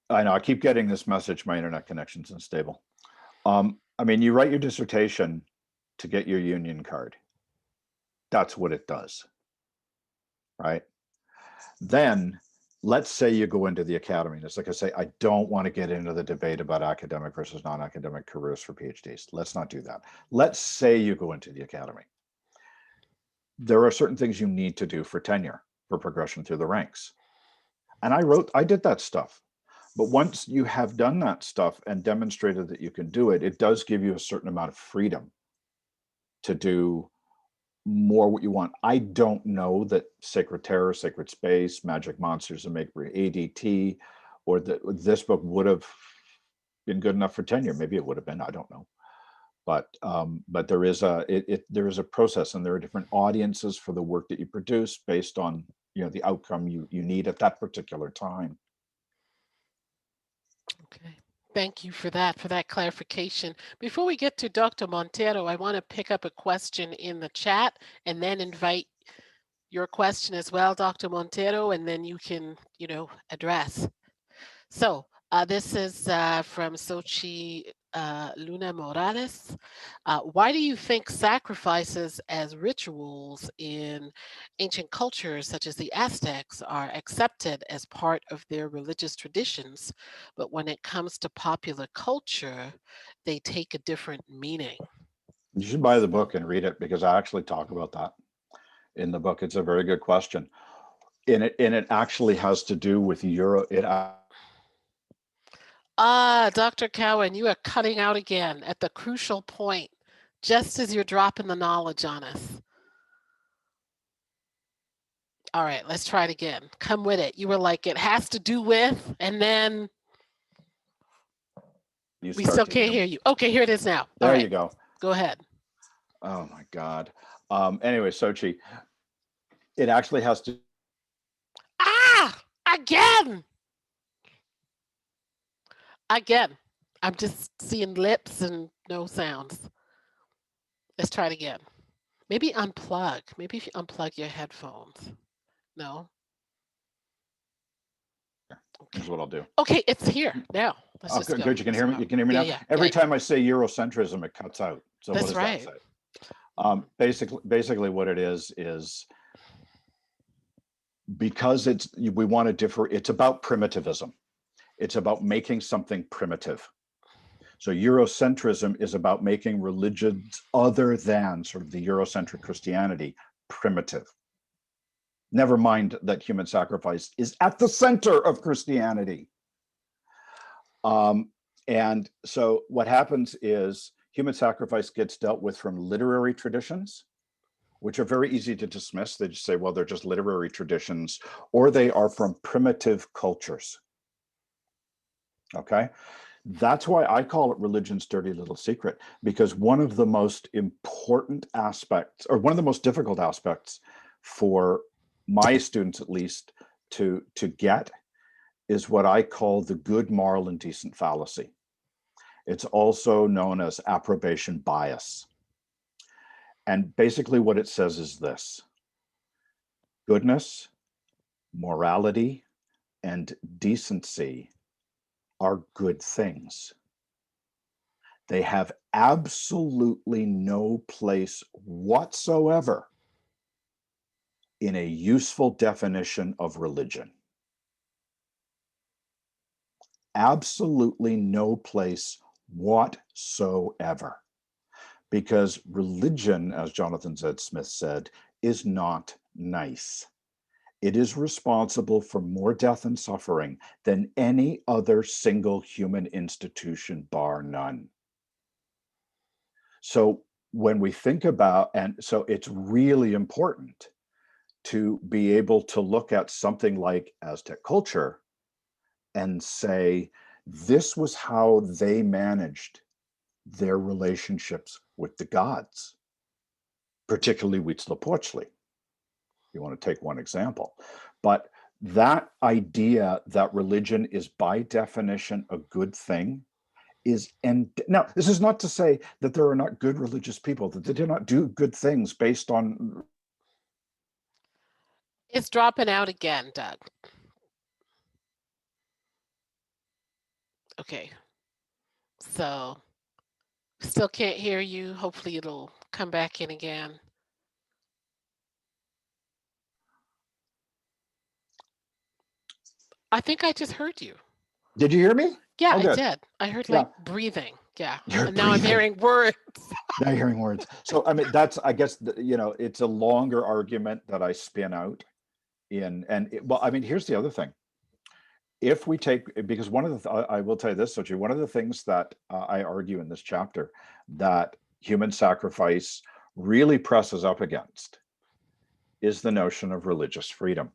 I know I keep getting this message, my internet connection's unstable. I mean, you write your dissertation to get your union card. That's what it does, right? Then let's say you go into the academy. And it's like I say, I don't want to get into the debate about academic versus non-academic careers for PhDs. Let's not do that. Let's say you go into the academy. There are certain things you need to do for tenure, for progression through the ranks. And I did that stuff. But once you have done that stuff and demonstrated that you can do it, it does give you a certain amount of freedom to do more what you want. I don't know that Sacred Terror, Sacred Space, Magic Monsters and Make ADT, or that this book would have been good enough for tenure. Maybe it would have been. I don't know. But there is a process, and there are different audiences for the work that you produce based on the outcome you need at that particular time. Okay. Thank you for that clarification. Before we get to Dr. Montero, I want to pick up a question in the chat and then invite your question as well, Dr. Montero, and then you can, address. So this is from Sochi Luna Morales. Why do you think sacrifices as rituals in ancient cultures, such as the Aztecs, are accepted as part of their religious traditions, but when it comes to popular culture, they take a different meaning? You should buy the book and read it, because I actually talk about that in the book. It's a very good question. And it actually has to do with Dr. Cowan, you are cutting out again at the crucial point, just as you're dropping the knowledge on us. All right, let's try it again. Come with it. You were like, it has to do with, and then we still can't hear you. Okay, here it is now. There you go. Go ahead. Oh my God. Anyway, Sochi, it actually has to. Again. I'm just seeing lips and no sounds. Let's try it again. Maybe unplug. Maybe if you unplug your headphones. No. Here's what I'll do. Okay, it's here now. Let's just go. Good. You can hear me. You can hear me now. Yeah. Every time I say Eurocentrism, it cuts out. So That's what does right. that say? Basically, what it is because we want to differ. It's about primitivism. It's about making something primitive. So Eurocentrism is about making religions other than sort of the Eurocentric Christianity primitive. Never mind that human sacrifice is at the center of Christianity. And so what happens is human sacrifice gets dealt with from literary traditions, which are very easy to dismiss. They just say, well, they're just literary traditions, or they are from primitive cultures. Okay. That's why I call it religion's dirty little secret, because one of the most important aspects, or one of the most difficult aspects for my students, at least, to get is what I call the good, moral, and decent fallacy. It's also known as approbation bias. And basically what it says is this: goodness, morality, and decency are good things. They have absolutely no place whatsoever in a useful definition of religion. Absolutely no place whatsoever. Because religion, as Jonathan Z. Smith said, is not nice. It is responsible for more death and suffering than any other single human institution, bar none. So when we think about, and so it's really important to be able to look at something like Aztec culture and say, this was how they managed their relationships with the gods, particularly Huitzilopochtli. You want to take one example. But that idea that religion is by definition a good thing is, and now this is not to say that there are not good religious people, that they do not do good things based on. It's dropping out again, Doug. Okay. So still can't hear you. Hopefully it'll come back in again. I think I just heard you. Did you hear me? Yeah, Oh, I good. did. I heard Yeah. like breathing. Yeah. You're And now I'm breathing. hearing words. Now you're hearing words. So, I mean, that's, I guess, you know, it's a longer argument that I spin out in, and well, I mean, here's the other thing. If we take, because one of the, I will tell you this, Sochi, one of the things that I argue in this chapter that human sacrifice really presses up against is the notion of religious freedom.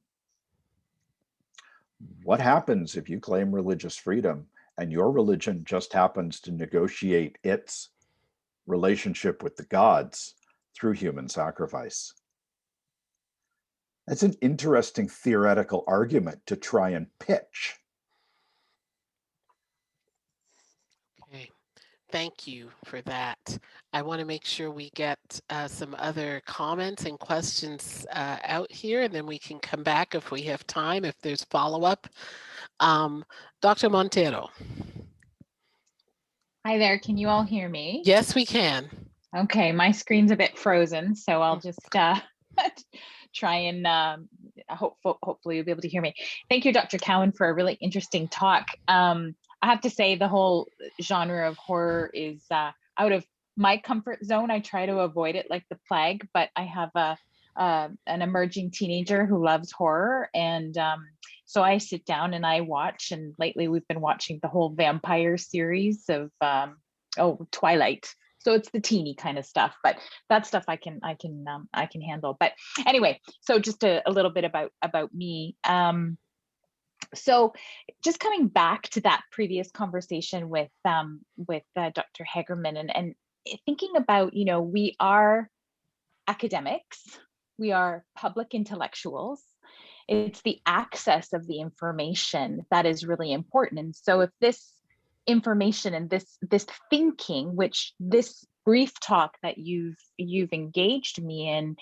What happens if you claim religious freedom and your religion just happens to negotiate its relationship with the gods through human sacrifice? That's an interesting theoretical argument to try and pitch. Okay. Thank you for that. I want to make sure we get some other comments and questions out here, and then we can come back if we have time, if there's follow-up. Dr. Montero. Hi there, can you all hear me? Yes, we can. Okay, my screen's a bit frozen, so I'll just try and hopefully you'll be able to hear me. Thank you, Dr. Cowan, for a really interesting talk. I have to say the whole genre of horror is out of my comfort zone. I try to avoid it like the plague, but I have an emerging teenager who loves horror, and so I sit down and I watch, and lately we've been watching the whole vampire series of Twilight. So it's the teeny kind of stuff, but that stuff I can handle. But anyway, so just a little bit about me. So just coming back to that previous conversation with Dr. Hagerman and thinking about, you know, we are academics, we are public intellectuals. It's the access of the information that is really important. And so if this information and this thinking, which this brief talk that you've engaged me in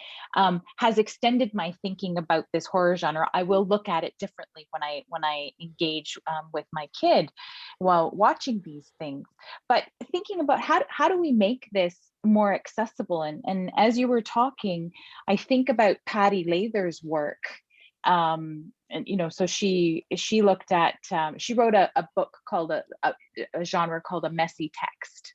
has extended my thinking about this horror genre, I will look at it differently when I engage with my kid while watching these things. But thinking about how do we make this more accessible? And as you were talking, I think about Patty Lather's work. And you know, so she looked at she wrote a book called a genre called a messy text,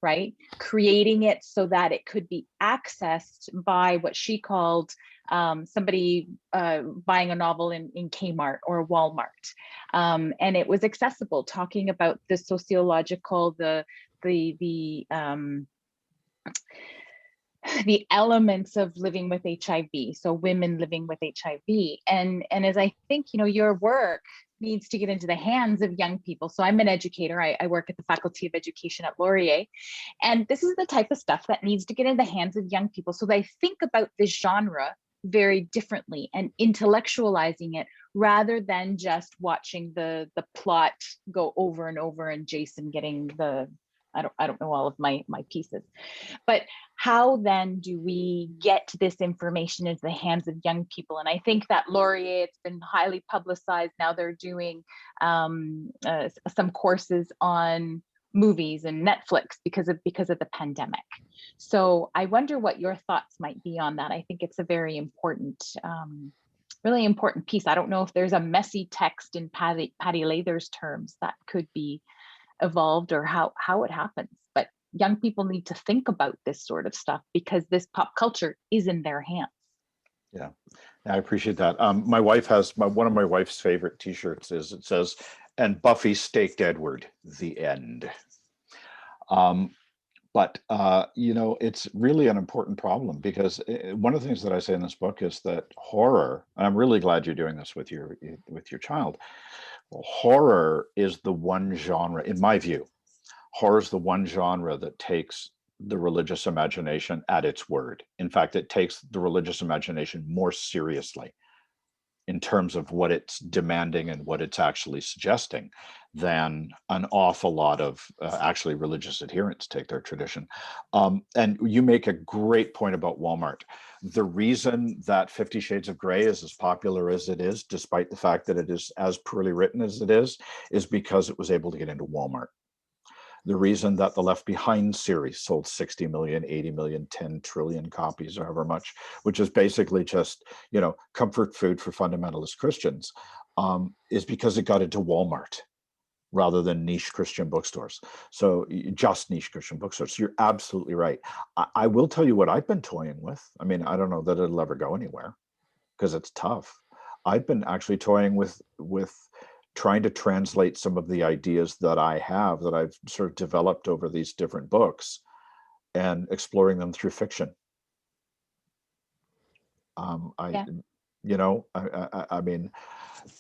right? Creating it so that it could be accessed by what she called somebody buying a novel in Kmart or Walmart, and it was accessible, talking about the sociological, the elements of living with HIV, so women living with HIV. And as I think, you know, your work needs to get into the hands of young people. So I'm an educator, I work at the Faculty of Education at Laurier. And this is the type of stuff that needs to get in the hands of young people so they think about this genre very differently and intellectualizing it rather than just watching the plot go over and over and Jason getting the, I don't know all of my pieces. But how then do we get this information into the hands of young people? And I think that Laurier, it's been highly publicized. Now they're doing some courses on movies and Netflix because of the pandemic. So I wonder what your thoughts might be on that. I think it's a very important, really important piece. I don't know if there's a messy text in Patty Lather's terms that could be evolved or how it happens, but young people need to think about this sort of stuff because this pop culture is in their hands. Yeah, I appreciate that. My wife has one of my wife's favorite T-shirts is, it says, "And Buffy staked Edward, the end." But it's really an important problem, because one of the things that I say in this book is that horror, and I'm really glad you're doing this with your child. Horror is the one genre, in my view, horror is the one genre that takes the religious imagination at its word. In fact, it takes the religious imagination more seriously in terms of what it's demanding and what it's actually suggesting than an awful lot of actually religious adherents take their tradition. And you make a great point about Walmart. The reason that 50 Shades of Grey is as popular as it is, despite the fact that it is as poorly written as it is because it was able to get into Walmart. The reason that the Left Behind series sold 60 million, 80 million, 10 trillion copies, or however much, which is basically just, comfort food for fundamentalist Christians, is because it got into Walmart rather than niche Christian bookstores. So just niche Christian bookstores. You're absolutely right. I will tell you what I've been toying with. I mean, I don't know that it'll ever go anywhere because it's tough. I've been actually toying with trying to translate some of the ideas that I've sort of developed over these different books and exploring them through fiction. I mean,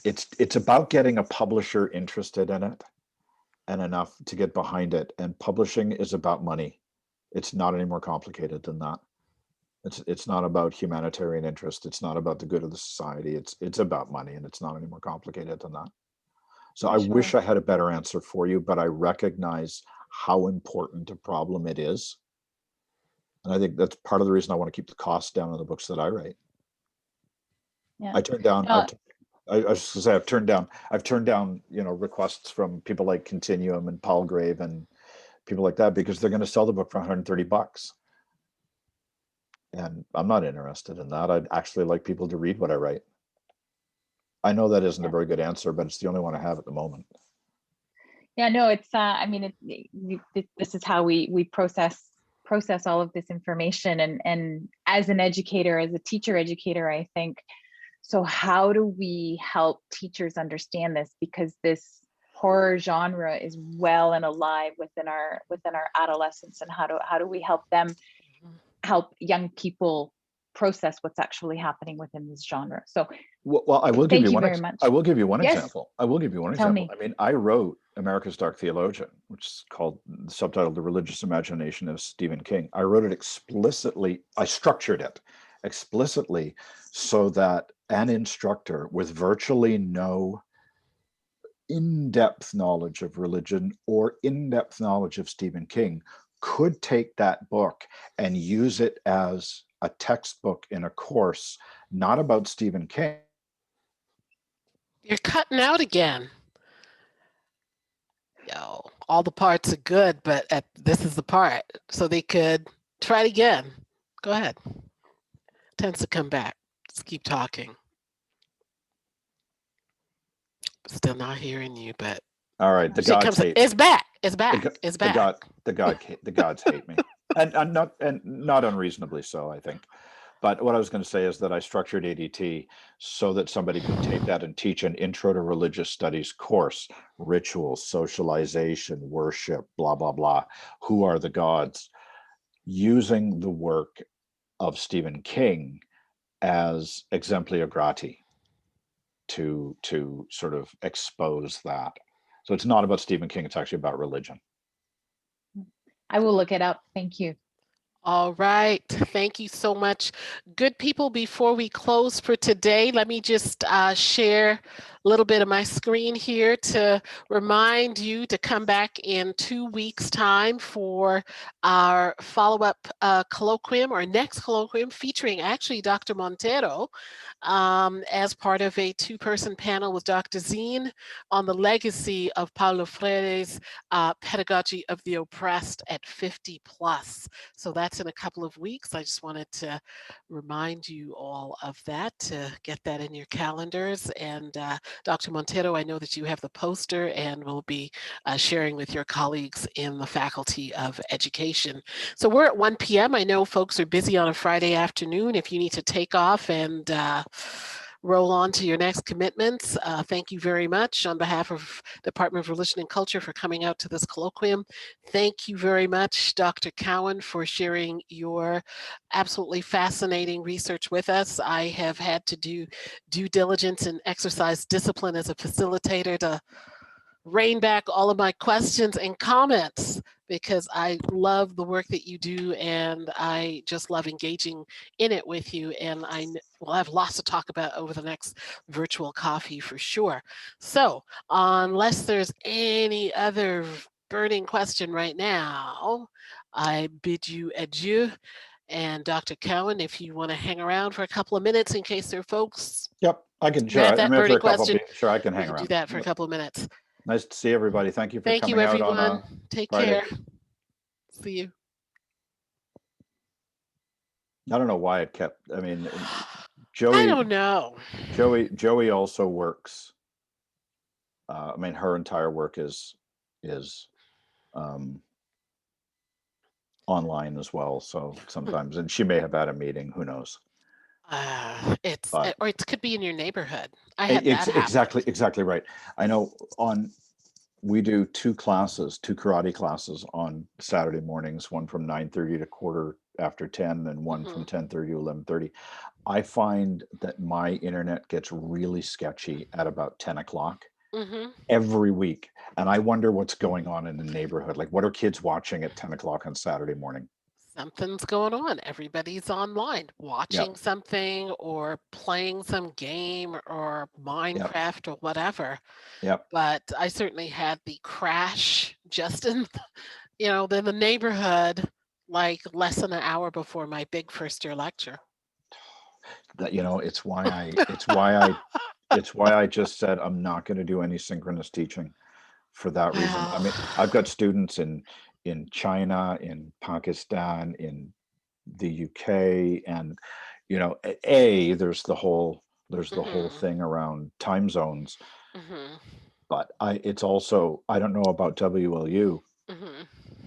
it's about getting a publisher interested in it and enough to get behind it. And publishing is about money. It's not any more complicated than that. It's not about humanitarian interest. It's not about the good of the society. It's about money, and it's not any more complicated than that. So I wish I had a better answer for you, but I recognize how important a problem it is. And I think that's part of the reason I want to keep the costs down on the books that I write. Yeah. I turned down, I was going to say, I've turned down, requests from people like Continuum and Palgrave and people like that, because they're going to sell the book for $130. And I'm not interested in that. I'd actually like people to read what I write. I know that isn't a very good answer, but it's the only one I have at the moment. Yeah, no, it's, this is how we process all of this information. And as an educator, as a teacher educator, I think, so how do we help teachers understand this? Because this horror genre is well and alive within our adolescents, and how do we help them, help young people process what's actually happening within this genre? So well, I will give you one very much. I will give you one Yes. example. I will give you one Tell example. me. I mean, I wrote America's Dark Theologian, which is called, subtitled The Religious Imagination of Stephen King. I wrote it explicitly, I structured it explicitly so that an instructor with virtually no in-depth knowledge of religion or in-depth knowledge of Stephen King could take that book and use it as a textbook in a course, not about Stephen King. You're cutting out again. Yo, all the parts are good, but this is the part. So they could try it again. Go ahead. Tends to come back. Just keep talking. Still not hearing you, but all right, the gods hate. It's back. It's back. It's back. The gods hate me, and not unreasonably so, I think. But what I was going to say is that I structured ADT so that somebody could take that and teach an intro to religious studies course, rituals, socialization, worship, blah, blah, blah. Who are the gods? Using the work of Stephen King as exemplia grati to sort of expose that. So it's not about Stephen King, it's actually about religion. I will look it up. Thank you. All right. Thank you so much. Good people, before we close for today, let me just share a little bit of my screen here to remind you to come back in 2 weeks' time for our follow-up colloquium, or next colloquium, featuring actually Dr. Montero as part of a 2-person panel with Dr. Zine on the legacy of Paulo Freire's pedagogy of the oppressed at 50 plus. So that's in a couple of weeks. I just wanted to remind you all of that, to get that in your calendars. And Dr. Montero, I know that you have the poster and will be sharing with your colleagues in the Faculty of Education. So we're at 1 p.m. I know folks are busy on a Friday afternoon. If you need to take off and roll on to your next commitments. Thank you very much on behalf of the Department of Religion and Culture for coming out to this colloquium. Thank you very much, Dr. Cowan, for sharing your absolutely fascinating research with us. I have had to do due diligence and exercise discipline as a facilitator to rein back all of my questions and comments because I love the work that you do and I just love engaging in it with you. And will have lots to talk about over the next virtual coffee for sure. So unless there's any other burning question right now, I bid you adieu. And Dr. Cowan, if you want to hang around for a couple of minutes in case there are folks. Yep, I can. who Sure, have I that mean, for burning a couple. question, Sure, I can we hang can do around. that for a couple of minutes. Nice to see everybody. Thank you for Thank you, coming out on everyone. Take Friday. care. See you. I don't know why it kept. I mean, I Joey. don't know. Joey also works. I mean, her entire work is online as well. So sometimes, and she may have had a meeting. Who knows? Or it could be in your neighborhood. I had that happen. Exactly right. I know we do two karate classes on Saturday mornings, one from 9:30 to 10:15, and one from 10:30 to 11:30. I find that my internet gets really sketchy at about 10 o'clock every week. And I wonder what's going on in the neighborhood. Like, what are kids watching at 10 o'clock on Saturday morning? Something's going on. Everybody's online watching something or playing some game or Minecraft or whatever. Yep. But I certainly had the crash just in, the neighborhood, like less than an hour before my big first year lecture. That, it's why I just said I'm not going to do any synchronous teaching for that reason. I mean, I've got students in China, in Pakistan, in the UK, and there's the whole thing around time zones. But it's also, I don't know about WLU,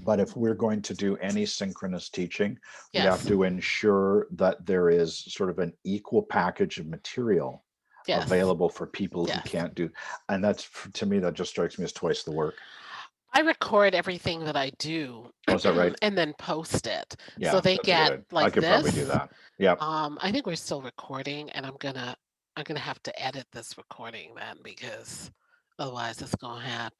but if we're going to do any synchronous teaching, we have to ensure that there is sort of an equal package of material available for people who can't do. And that's, to me, that just strikes me as twice the work. I record everything that I do. Oh, is that right? And then post it. Yeah, so they that's get good. like I could this. probably do that. Yeah. I think we're still recording and I'm gonna have to edit this recording then because otherwise it's gonna happen.